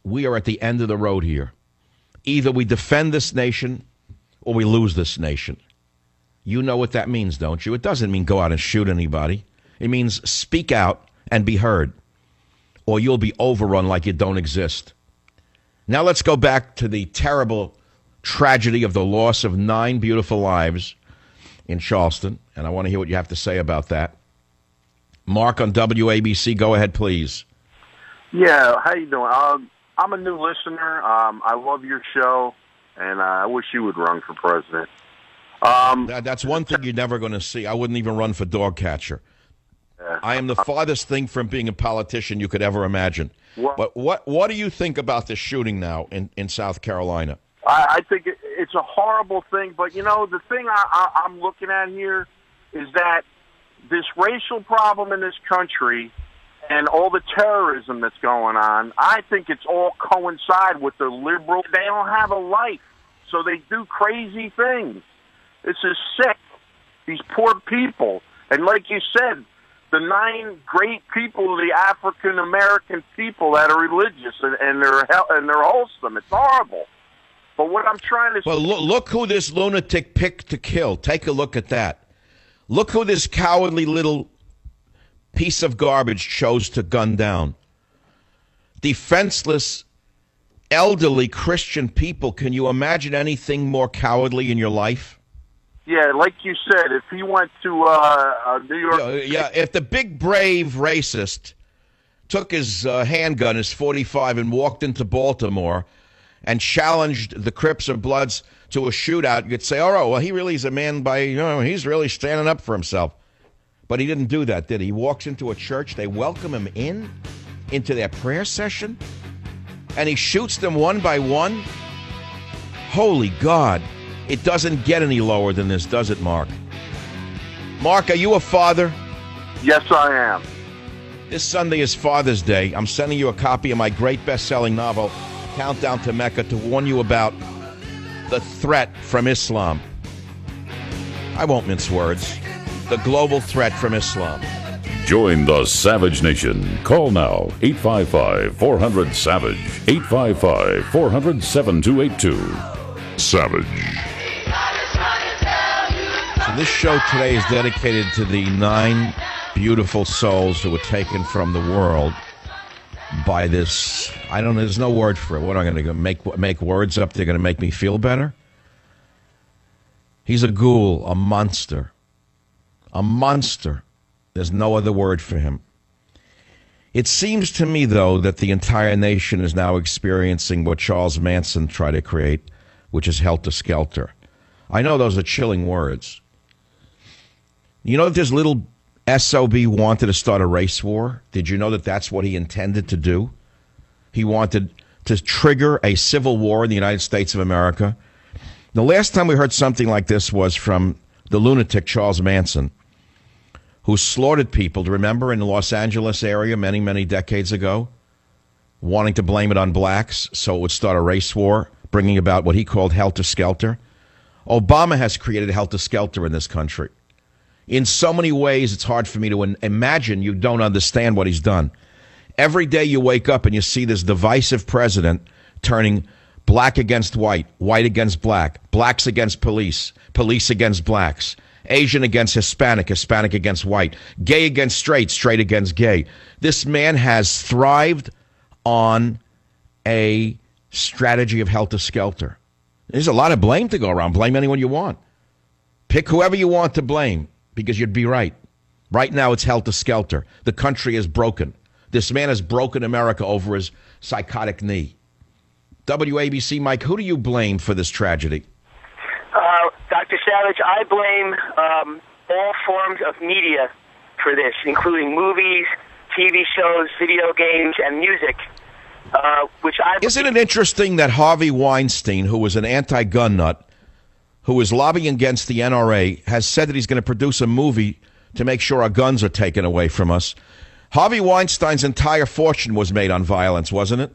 we are at the end of the road here. Either we defend this nation or we lose this nation. You know what that means, don't you? It doesn't mean go out and shoot anybody. It means speak out and be heard, or you'll be overrun like you don't exist. Now let's go back to the terrible tragedy of the loss of 9 beautiful lives in Charleston, and I want to hear what you have to say about that. Mark on WABC, go ahead, please. Yeah, how you doing? I'm a new listener. I love your show, and I wish you would run for president. That's one thing you're never going to see. I wouldn't even run for dog catcher. I am the farthest thing from being a politician you could ever imagine. But what do you think about this shooting now in South Carolina? I think it's a horrible thing, but, you know, the thing I'm looking at here is that this racial problem in this country and all the terrorism that's going on, I think it's all coincide with the liberal. They don't have a life, so they do crazy things. This is sick. These poor people. And like you said, the 9 great people, the African American people that are religious and they're wholesome. It's horrible. But what I'm trying to say... Well, look who this lunatic picked to kill. Take a look at that. Look who this cowardly little piece of garbage chose to gun down. Defenseless, elderly Christian people. Can you imagine anything more cowardly in your life? Yeah, like you said, if he went to New York... Yeah, if the big, brave racist took his handgun, his .45, and walked into Baltimore and challenged the Crips or Bloods to a shootout, you'd say, all right, well, he really is a man he's really standing up for himself. But he didn't do that, did he? He walks into a church, they welcome him into their prayer session, and he shoots them one by one. Holy God. It doesn't get any lower than this, does it, Mark? Mark, are you a father? Yes, I am. This Sunday is Father's Day. I'm sending you a copy of my great best-selling novel, Countdown to Mecca, to warn you about the threat from Islam. I won't mince words. The global threat from Islam. Join the Savage Nation. Call now, 855-400-SAVAGE, 855-400-7282. Savage. So this show today is dedicated to the 9 beautiful souls who were taken from the world by this, I don't know, there's no word for it. What am I going to make words up? They're going to make me feel better? He's a ghoul, a monster. A monster. There's no other word for him. It seems to me, though, that the entire nation is now experiencing what Charles Manson tried to create, which is helter-skelter. I know those are chilling words. You know that this little SOB wanted to start a race war? Did you know that that's what he intended to do? He wanted to trigger a civil war in the United States of America. The last time we heard something like this was from the lunatic Charles Manson, who slaughtered people, do you remember, in the Los Angeles area many, many decades ago, wanting to blame it on blacks so it would start a race war, bringing about what he called helter-skelter. Obama has created helter-skelter in this country. In so many ways, it's hard for me to imagine you don't understand what he's done. Every day you wake up and you see this divisive president turning black against white, white against black, blacks against police, police against blacks, Asian against Hispanic, Hispanic against white, gay against straight, straight against gay. This man has thrived on a strategy of helter-skelter. There's a lot of blame to go around. Blame anyone you want. Pick whoever you want to blame, because you'd be right. Right now it's helter-skelter. The country is broken. This man has broken America over his psychotic knee. WABC, Mike, who do you blame for this tragedy? Dr. Savage, I blame all forms of media for this, including movies, TV shows, video games, and music. Isn't it interesting that Harvey Weinstein, who was an anti-gun nut, who was lobbying against the NRA, has said that he's going to produce a movie to make sure our guns are taken away from us? Harvey Weinstein's entire fortune was made on violence, wasn't it?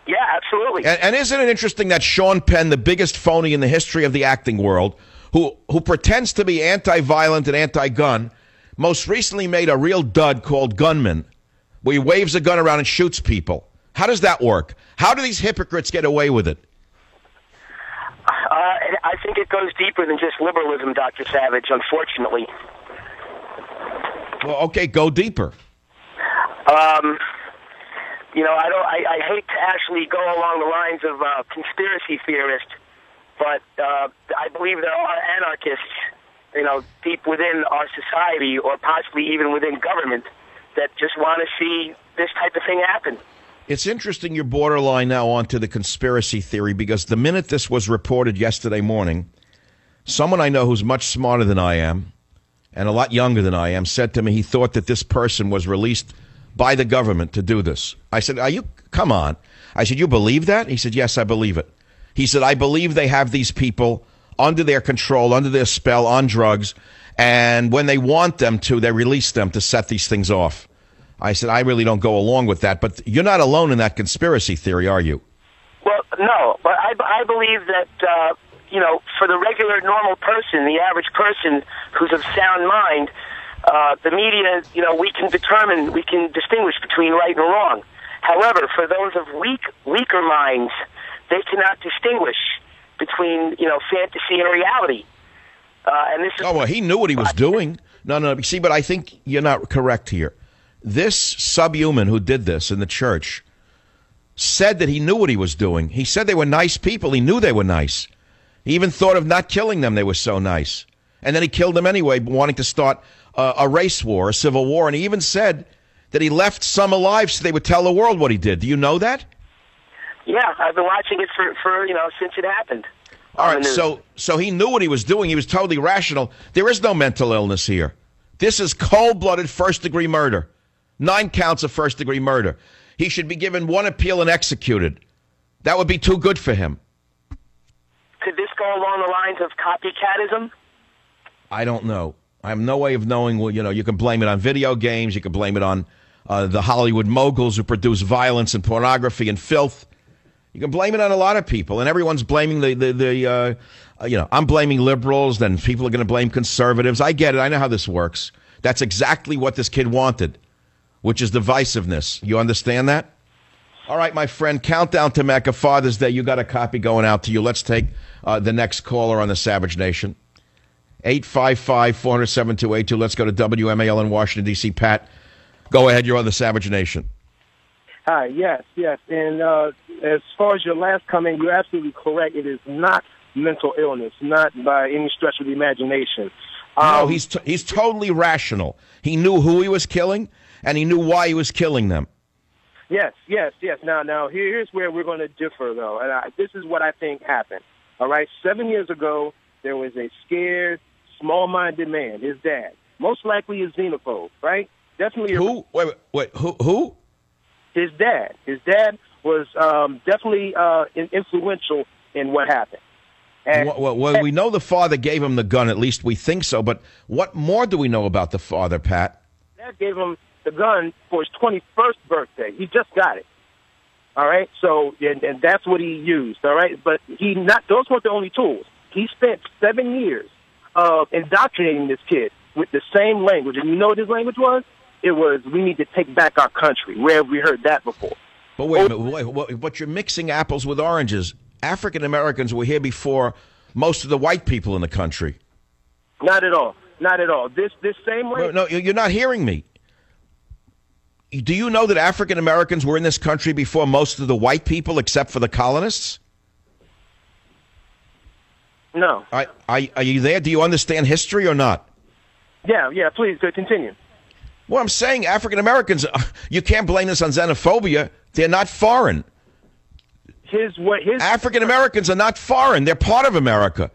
Yeah, absolutely. And isn't it interesting that Sean Penn, the biggest phony in the history of the acting world, who pretends to be anti-violent and anti-gun, most recently made a real dud called Gunman, where he waves a gun around and shoots people. How does that work? How do these hypocrites get away with it? I think it goes deeper than just liberalism, Dr. Savage, unfortunately. Well, okay, go deeper. I hate to actually go along the lines of conspiracy theorist, but I believe there are anarchists, deep within our society or possibly even within government that just want to see this type of thing happen. It's interesting you're borderline now onto the conspiracy theory, because the minute this was reported yesterday morning, someone I know who's much smarter than I am and a lot younger than I am said to me he thought that this person was released by the government to do this. I said, come on. I said, you believe that? He said, yes, I believe it. He said, I believe they have these people under their control, under their spell, on drugs, and when they want them to, they release them to set these things off. I said, I really don't go along with that, but you're not alone in that conspiracy theory, are you? Well, no, but I believe that, for the regular, normal person, the average person who's of sound mind, the media, we can distinguish between right and wrong. However, for those of weaker minds, they cannot distinguish between, fantasy and reality. And this is well, he knew what he was doing. No, see, but I think you're not correct here. This subhuman who did this in the church said that he knew what he was doing. He said they were nice people. He knew they were nice. He even thought of not killing them. They were so nice. And then he killed them anyway, wanting to start a race war, a civil war. And he even said that he left some alive so they would tell the world what he did. Do you know that? Yeah, I've been watching it for since it happened. All right, so he knew what he was doing. He was totally rational. There is no mental illness here. This is cold-blooded first-degree murder. 9 counts of first-degree murder. He should be given 1 appeal and executed. That would be too good for him. Could this go along the lines of copycatism? I don't know. I have no way of knowing. Well, you can blame it on video games. You can blame it on the Hollywood moguls who produce violence and pornography and filth. You can blame it on a lot of people, and everyone's blaming I'm blaming liberals, then people are going to blame conservatives. I get it. I know how this works. That's exactly what this kid wanted, which is divisiveness. You understand that? All right, my friend, countdown to Mecca, Father's Day. You got a copy going out to you. Let's take the next caller on the Savage Nation. 855-400-7282. Let's go to WMAL in Washington, D.C. Pat, go ahead. You're on the Savage Nation. Hi, yes. And as far as your last comment, you're absolutely correct. It is not mental illness, not by any stretch of the imagination. No, he's totally rational. He knew who he was killing, and he knew why he was killing them. Yes. Now, here's where we're going to differ, though. And this is what I think happened. All right, 7 years ago, there was a scared, small-minded man, his dad. Most likely a xenophobe, right? Definitely. Who? Wait, who? His dad. His dad was definitely influential in what happened. And well, we know the father gave him the gun. At least we think so. But what more do we know about the father, Pat? Dad gave him the gun for his 21st birthday. He just got it. All right? So, and that's what he used. All right? But those weren't the only tools. He spent 7 years indoctrinating this kid with the same language. And you know what his language was? It was, we need to take back our country. Where have we heard that before? But wait a minute. But you're mixing apples with oranges. African Americans were here before most of the white people in the country. Not at all. This same language. No, you're not hearing me. Do you know that African Americans were in this country before most of the white people, except for the colonists? No. Are you there? Do you understand history or not? Yeah, please continue. Well, I'm saying African Americans, you can't blame this on xenophobia. They're not foreign. African Americans are not foreign. They're part of America.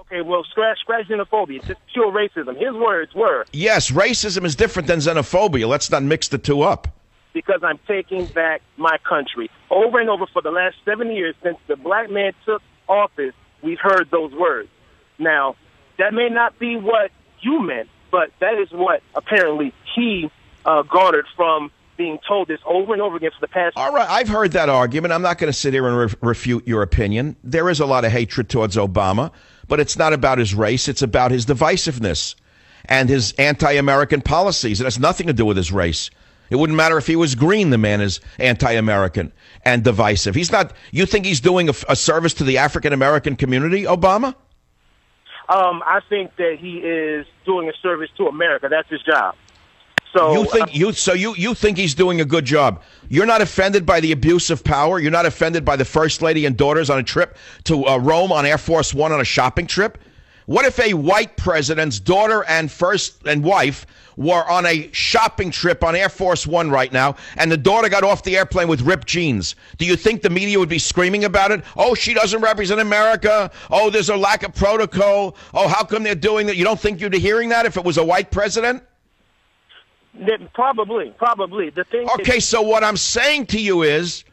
Okay, well, scratch xenophobia. It's just pure racism. His words were... Yes, racism is different than xenophobia. Let's not mix the two up. Because I'm taking back my country. Over and over for the last 7 years since the black man took office, we've heard those words. Now, that may not be what you meant, but that is what apparently he garnered from being told this over and over again for the past... All right, I've heard that argument. I'm not going to sit here and refute your opinion. There is a lot of hatred towards Obama, but it's not about his race. It's about his divisiveness and his anti-American policies. It has nothing to do with his race. It wouldn't matter if he was green. The man is anti-American and divisive. He's not. You think he's doing a service to the African-American community, Obama? I think that he is doing a service to America. That's his job. So you think he's doing a good job? You're not offended by the abuse of power? You're not offended by the First Lady and daughters on a trip to Rome on Air Force One on a shopping trip? What if a white president's daughter and wife were on a shopping trip on Air Force One right now, and the daughter got off the airplane with ripped jeans? Do you think the media would be screaming about it? Oh, she doesn't represent America. Oh, there's a lack of protocol. Oh, how come they're doing that? You don't think you'd be hearing that if it was a white president? Probably. The thing. Okay, so what I'm saying to you is,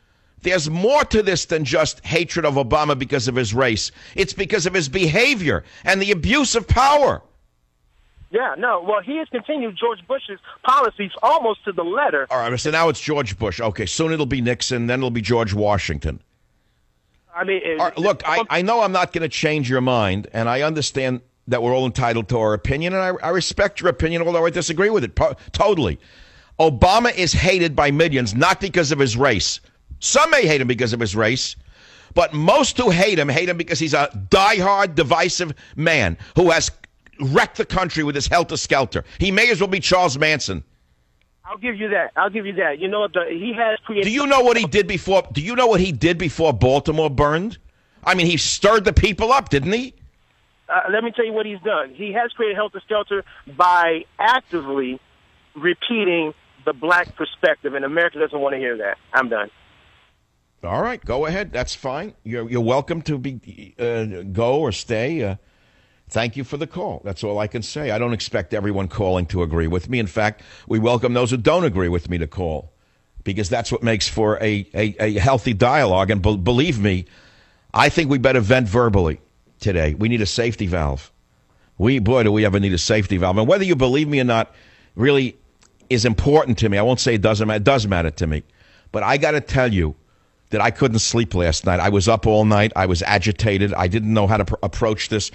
there's more to this than just hatred of Obama because of his race. It's because of his behavior and the abuse of power. Yeah, no. Well, he has continued George Bush's policies almost to the letter. All right, so now it's George Bush. Okay, soon it'll be Nixon, then it'll be George Washington. I mean, look, I know I'm not going to change your mind, and I understand that we're all entitled to our opinion, and I respect your opinion, although I disagree with it totally. Obama is hated by millions, not because of his race. Some may hate him because of his race, but most who hate him because he's a diehard, divisive man who has wrecked the country with his helter-skelter. He may as well be Charles Manson. I'll give you that. You know, he has created. Do you know what he did before? Do you know what he did before Baltimore burned? I mean, he stirred the people up, didn't he? Let me tell you what he's done. He has created helter-skelter by actively repeating the black perspective, and America doesn't want to hear that. I'm done. All right, go ahead. That's fine. You're welcome to go or stay. Thank you for the call. That's all I can say. I don't expect everyone calling to agree with me. In fact, we welcome those who don't agree with me to call, because that's what makes for a healthy dialogue. And believe me, I think we better vent verbally today. We need a safety valve. Boy, do we ever need a safety valve. And whether you believe me or not really is important to me. I won't say it doesn't matter. It does matter to me. But I got to tell you that I couldn't sleep last night. I was up all night. I was agitated. I didn't know how to approach this,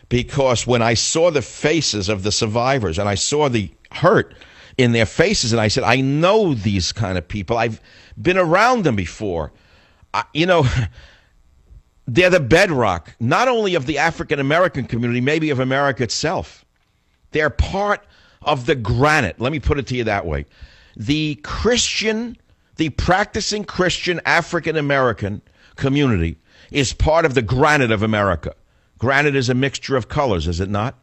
because when I saw the faces of the survivors and I saw the hurt in their faces, and I said, I know these kind of people. I've been around them before. They're the bedrock, not only of the African-American community, maybe of America itself. They're part of the granite. Let me put it to you that way. The practicing Christian African-American community is part of the granite of America. Granite is a mixture of colors, is it not?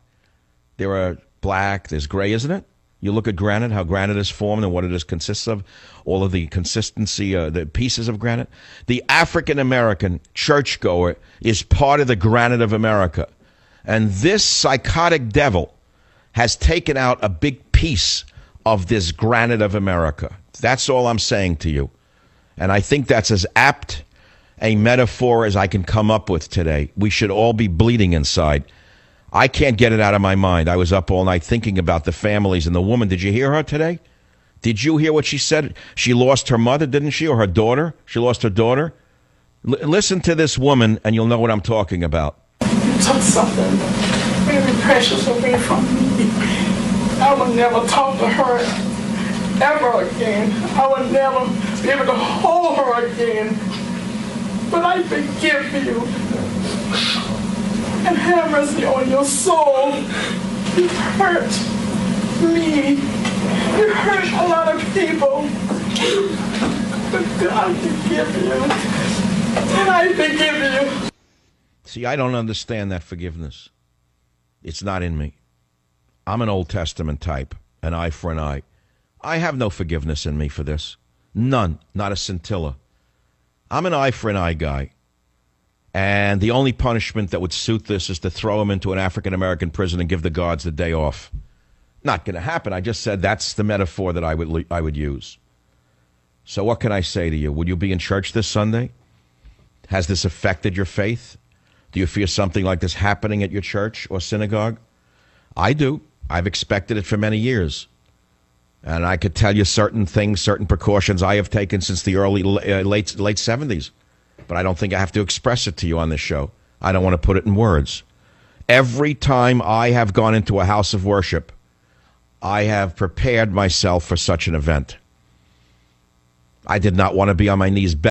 There are black, there's gray, isn't it? You look at granite, how granite is formed and what it consists of, all of the consistency, the pieces of granite. The African-American churchgoer is part of the granite of America. And this psychotic devil has taken out a big piece of this granite of America. That's all I'm saying to you. And I think that's as apt a metaphor as I can come up with today. We should all be bleeding inside. I can't get it out of my mind. I was up all night thinking about the families and the woman. Did you hear her today? Did you hear what she said? She lost her mother, didn't she? Or her daughter? She lost her daughter. Listen to this woman, and you'll know what I'm talking about. You took something very precious away from me. I will never talk to her ever again. I will never be able to hold her again. But I forgive you. And have mercy on your soul. You hurt me. You hurt a lot of people. But God forgive you. And I forgive you. See, I don't understand that forgiveness. It's not in me. I'm an Old Testament type, an eye for an eye. I have no forgiveness in me for this. None, not a scintilla. I'm an eye for an eye guy. And the only punishment that would suit this is to throw him into an African-American prison and give the guards the day off. Not going to happen. I just said that's the metaphor that I would use. So what can I say to you? Would you be in church this Sunday? Has this affected your faith? Do you fear something like this happening at your church or synagogue? I do. I've expected it for many years. And I could tell you certain things, certain precautions I have taken since the late 70s. But I don't think I have to express it to you on this show. I don't want to put it in words. Every time I have gone into a house of worship, I have prepared myself for such an event. I did not want to be on my knees